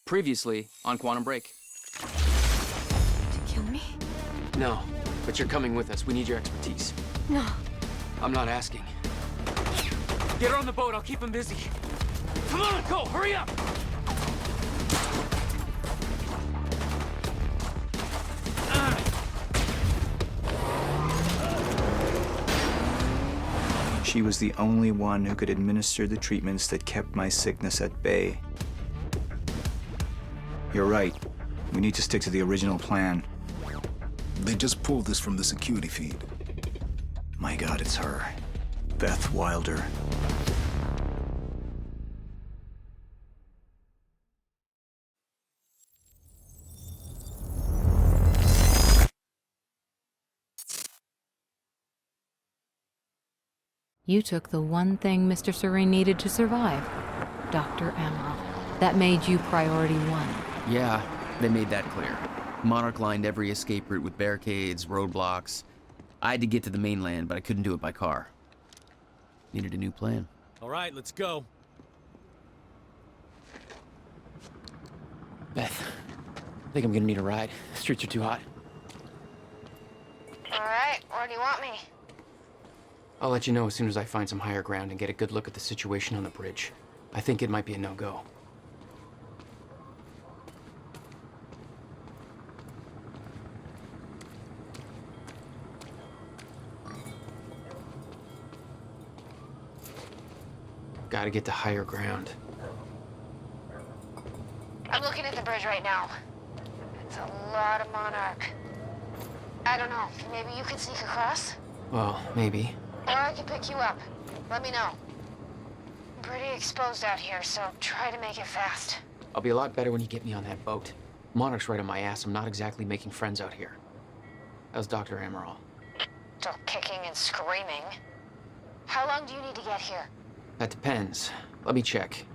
Previously on Quantum Break. To kill me? No, but you're coming with us. We need your expertise. No. I'm not asking. Get her on the boat. I'll keep him busy. Come on, go. Hurry up. She was the only one who could administer the treatments that kept my sickness at bay. You're right. We need to stick to the original plan. They just pulled this from the security feed. My God, it's her. Beth Wilder. You took the one thing Mr. Serene needed to survive, Dr. Amaral. That made you priority one. Yeah, they made that clear. Monarch lined every escape route with barricades, roadblocks. I had to get to the mainland, but I couldn't do it by car. Needed a new plan. All right, let's go. Beth, I think I'm gonna need a ride. The streets are too hot. All right, where do you want me? I'll let you know as soon as I find some higher ground and get a good look at the situation on the bridge. I think it might be a no-go. Gotta get to higher ground. I'm looking at the bridge right now. It's a lot of Monarch. I don't know, maybe you could sneak across? Well, maybe. Or I can pick you up. Let me know. I'm pretty exposed out here, so try to make it fast. I'll be a lot better when you get me on that boat. Monarch's right on my ass. I'm not exactly making friends out here. How's Dr. Amaral? Still kicking and screaming. How long do you need to get here? That depends. Let me check.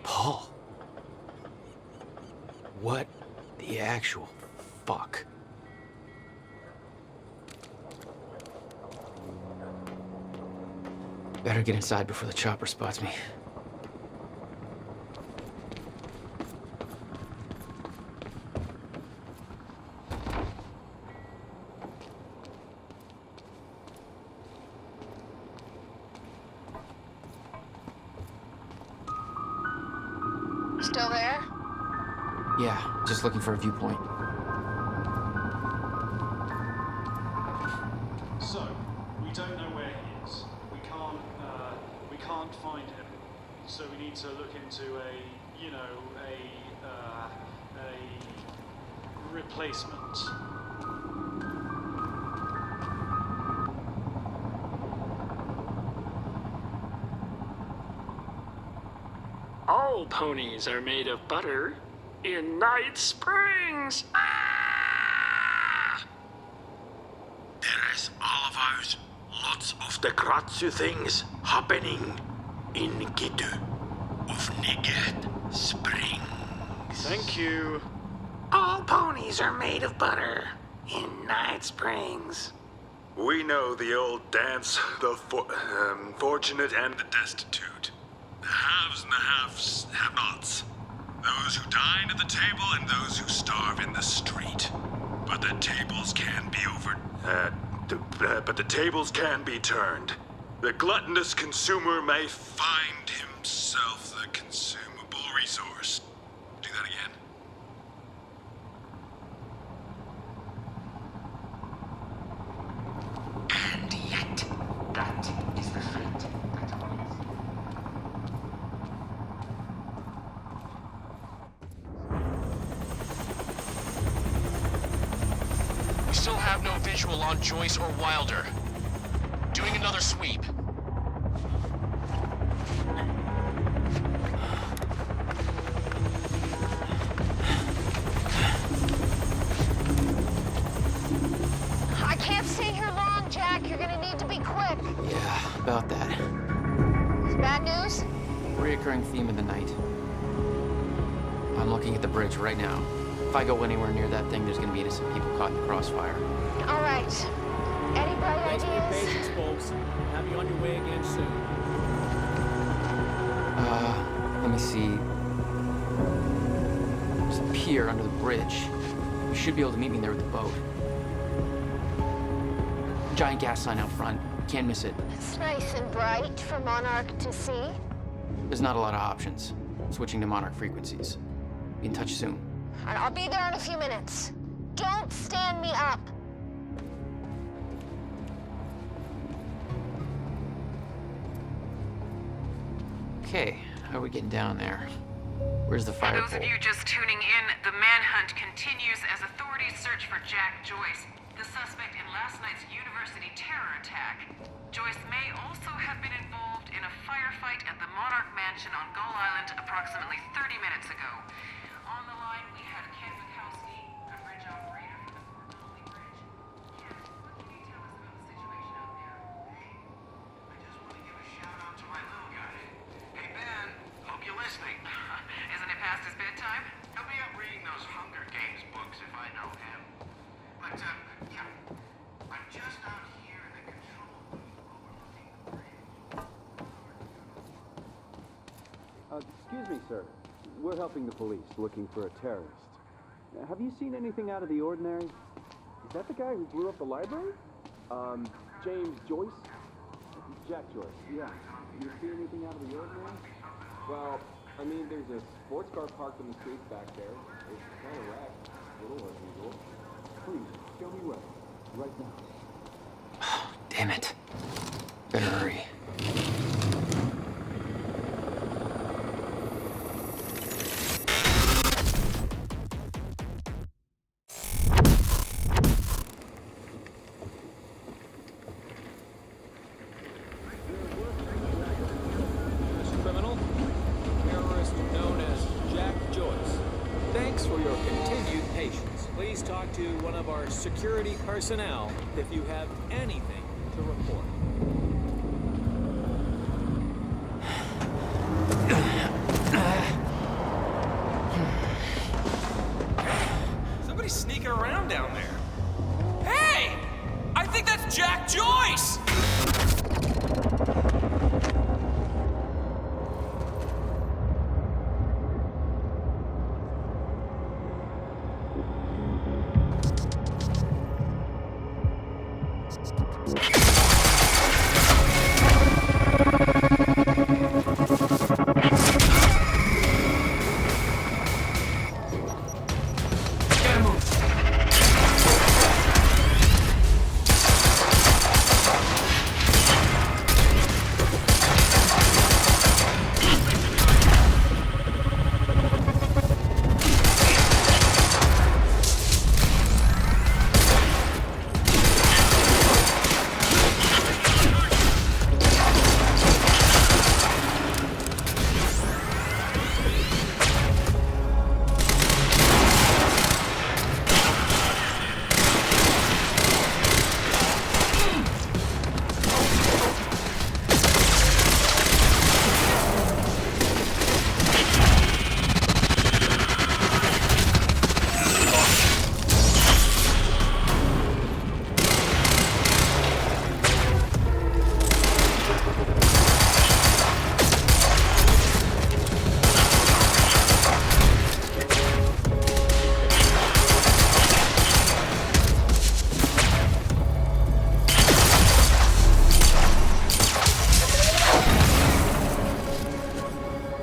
Paul. What the actual fuck? Better get inside before the chopper spots me. Still there? Yeah, just looking for a viewpoint. So, we don't know where he is. We can't find him. So we need to look into a replacement. All ponies are made of butter in Night Springs. Ah! There is always lots of the kratzu things happening in Gitu of Night Springs. Thank you. All ponies are made of butter in Night Springs. We know the old dance, the fortunate and the destitute. The haves and the have-nots. Those who dine at the table and those who starve in the street. But the tables can be but the tables can be turned. The gluttonous consumer may find himself the consumable resource. Do that again. And yet, that is the fate that awaits. We still have no visual on Joyce or Wilder. Doing another sweep. I can't stay here long, Jack. You're gonna need to be quick. Yeah, about that. It's bad news? Reoccurring theme of the night. I'm looking at the bridge right now. If I go anywhere near that thing, there's gonna be innocent people caught in the crossfire. All right. Any bright Thanks for your ideas? patience, folks. Have you on your way again soon. Let me see. There's a pier under the bridge. You should be able to meet me there with the boat. Giant gas sign out front. Can't miss it. It's nice and bright for Monarch to see. There's not a lot of options. Switching to Monarch frequencies. Be in touch soon. And I'll be there in a few minutes. Don't stand me up. Okay, how are we getting down there? Where's the fire For those pole? of you just tuning in, the manhunt continues as authorities search for Jack Joyce, the suspect in last night's university terror attack. Joyce may also have been involved in a firefight at the Monarch Mansion on Gull Island approximately 30 minutes ago. On the line, we had Ken Bukowski, a bridge operator for the Fort Donnelly Bridge. Ken, what can you tell us about the situation out there? I just want to give a shout out to my little guy. Hey, Ben, hope you're listening. Isn't it past his bedtime? He'll be up reading those Hunger Games books if I know him. But, yeah, I'm just out here in the control booth overlooking the bridge. Excuse me, sir. We're helping the police looking for a terrorist. Have you seen anything out of the ordinary? Is that the guy who blew up the library? James Joyce? Jack Joyce, yeah. You see anything out of the ordinary? Well, I mean, there's a sports car parked in the streets back there. It's kind of wrecked. A little unusual. Please, show me where. Right now. Damn it. Better hurry. Criminal, terrorist known as Jack Joyce. Thanks for your continued patience. Please talk to one of our security personnel if you have anything to report. Somebody's sneaking around down there. Hey! I think that's Jack Joyce!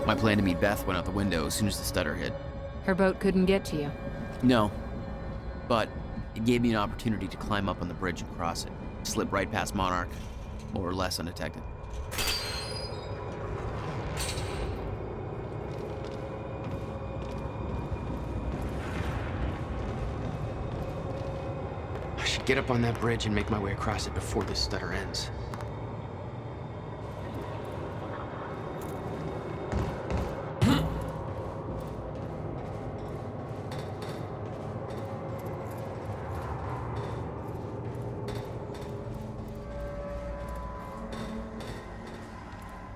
My plan to meet Beth went out the window as soon as the stutter hit. Her boat couldn't get to you. No, but it gave me an opportunity to climb up on the bridge and cross it. Slip right past Monarch, more or less undetected. I should get up on that bridge and make my way across it before this stutter ends.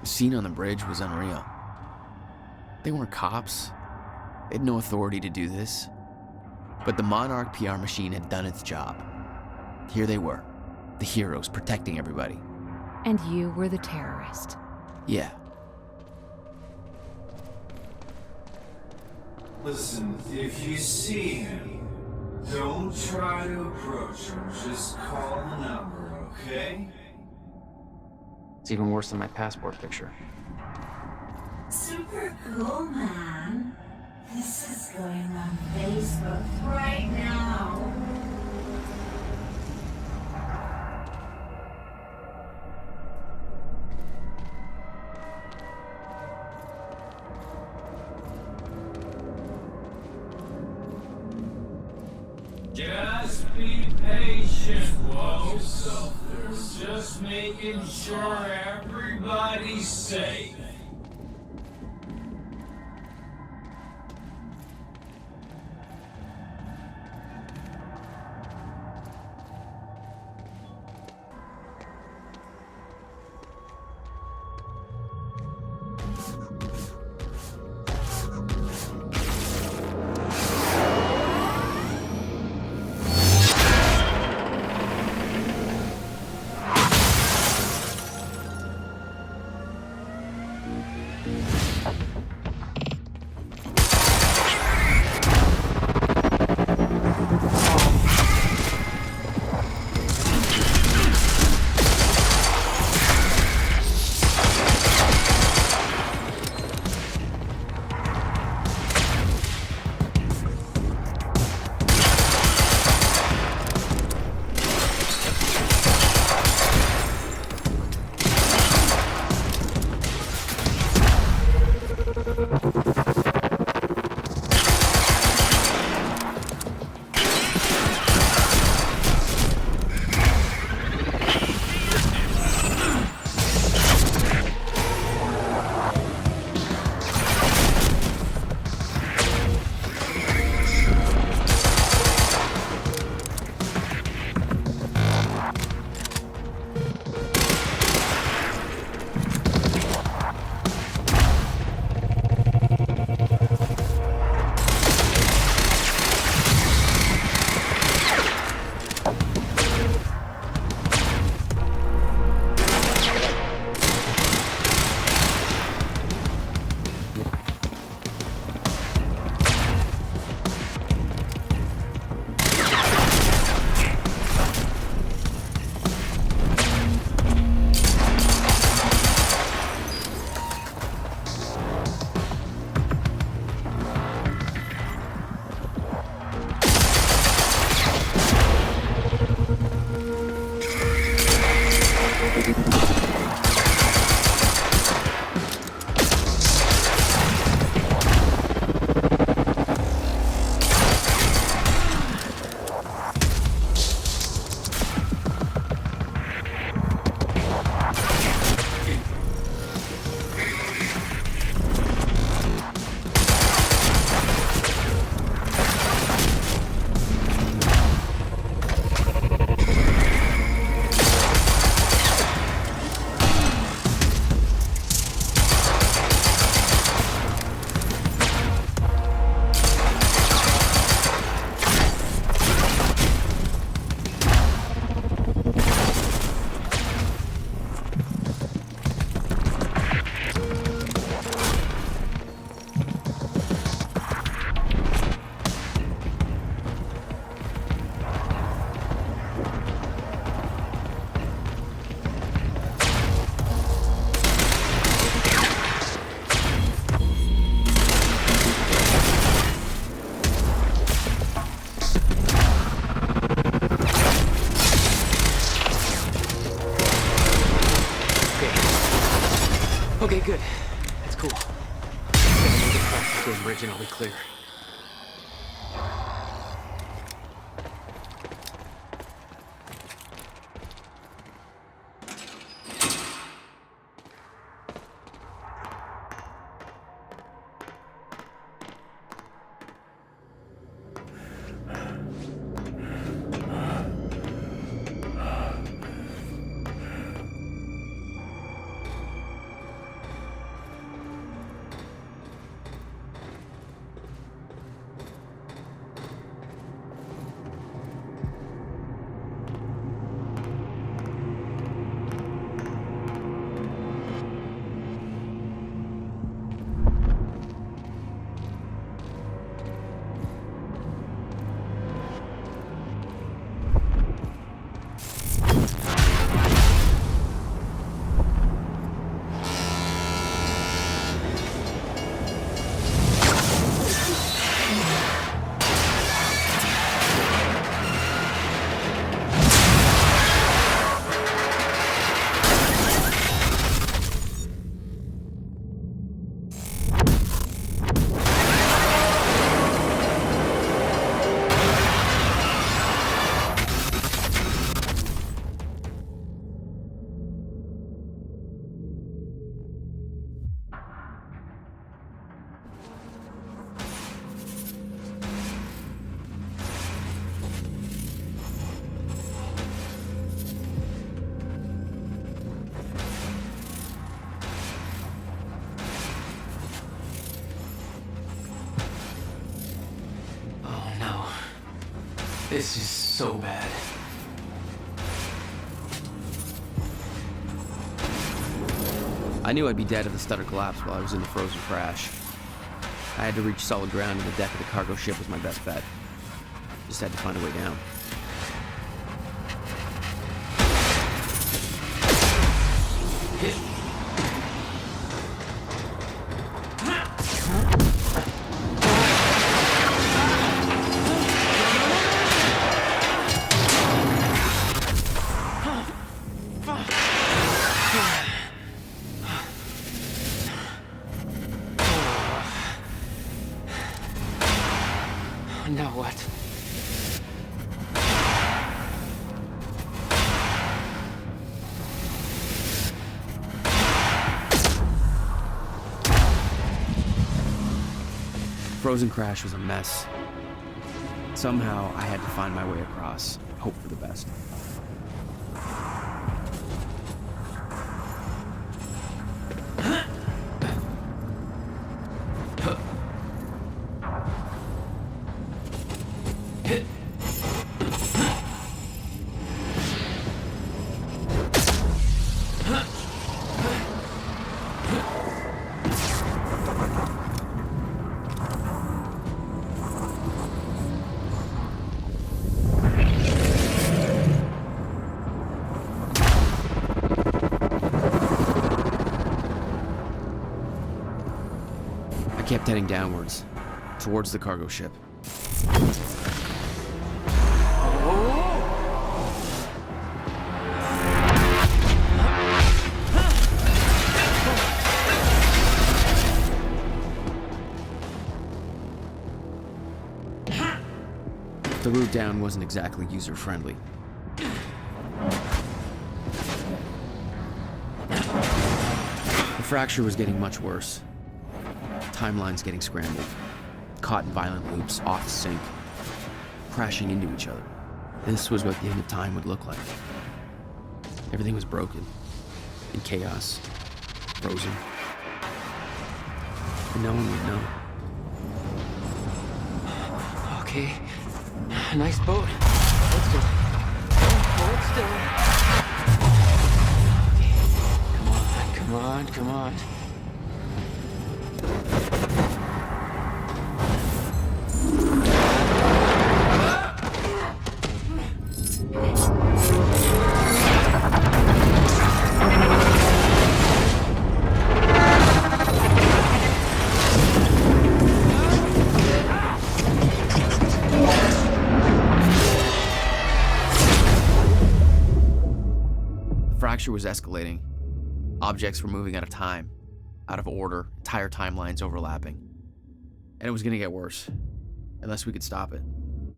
The scene on the bridge was unreal. They weren't cops. They had no authority to do this. But the Monarch PR machine had done its job. Here they were, The heroes protecting everybody. And you were the terrorist. Yeah. Listen, if you see him, don't try to approach him. Just call the number, okay? It's even worse than my passport picture. Super cool, man. This is going on Facebook right now. Just be patient, folks. Just making sure everybody's safe. Okay, good. That's cool. Gotta make it past the bridge and I'll be clear. This is so bad. I knew I'd be dead if the stutter collapsed while I was in the frozen crash. I had to reach solid ground, and the deck of the cargo ship was my best bet. Just had to find a way down. Now what? Frozen crash was a mess. Somehow, I had to find my way across, hope for the best. I kept heading downwards, towards the cargo ship. The route down wasn't exactly user-friendly. The fracture was getting much worse. Timelines getting scrambled. Caught in violent loops, off sync. Crashing into each other. This was what the end of time would look like. Everything was broken. In chaos. Frozen. And no one would know. Okay. Nice boat. Let's go. Hold still. Okay. Come on, come on. The fracture was escalating. Objects were moving out of time, out of order, entire timelines overlapping. And it was gonna get worse, unless we could stop it. You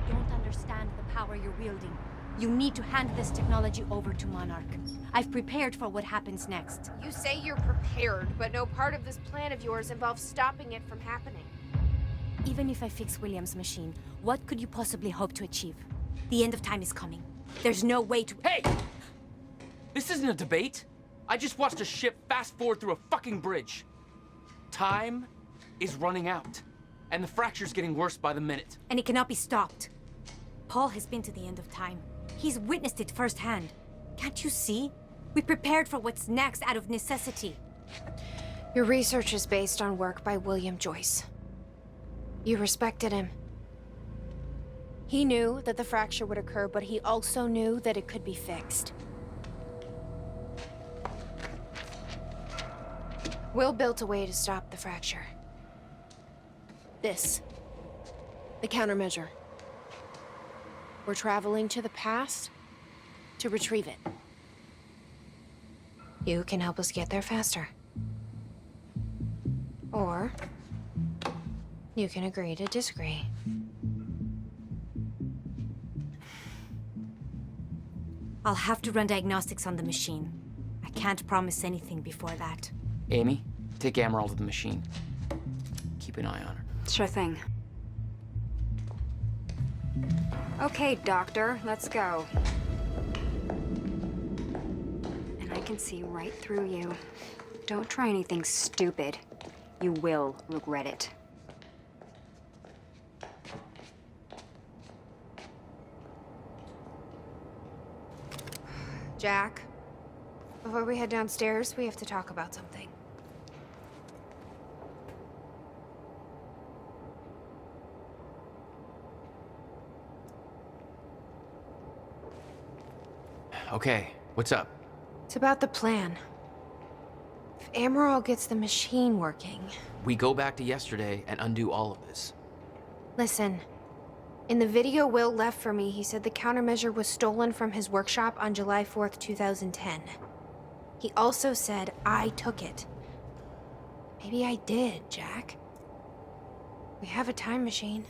don't understand the power you're wielding. You need to hand this technology over to Monarch. I've prepared for what happens next. You say you're prepared, but no part of this plan of yours involves stopping it from happening. Even if I fix William's machine, what could you possibly hope to achieve? The end of time is coming. There's no way to— Hey! This isn't a debate. I just watched a ship fast forward through a fucking bridge. Time is running out, and the fracture's getting worse by the minute. And it cannot be stopped. Paul has been to the end of time. He's witnessed it firsthand. Can't you see? We prepared for what's next out of necessity. Your research is based on work by William Joyce. You respected him. He knew that the fracture would occur, but he also knew that it could be fixed. Will built a way to stop the fracture. This. The countermeasure. We're traveling to the past to retrieve it. You can help us get there faster. Or you can agree to disagree. I'll have to run diagnostics on the machine. I can't promise anything before that. Amy, take Amaral to the machine. Keep an eye on her. Sure thing. Okay, Doctor, let's go. And I can see right through you. Don't try anything stupid. You will regret it. Jack, before we head downstairs, we have to talk about something. Okay, what's up? It's about the plan. If Amaral gets the machine working... We go back to yesterday and undo all of this. Listen, in the video Will left for me, he said the countermeasure was stolen from his workshop on July 4th, 2010. He also said I took it. Maybe I did, Jack. We have a time machine.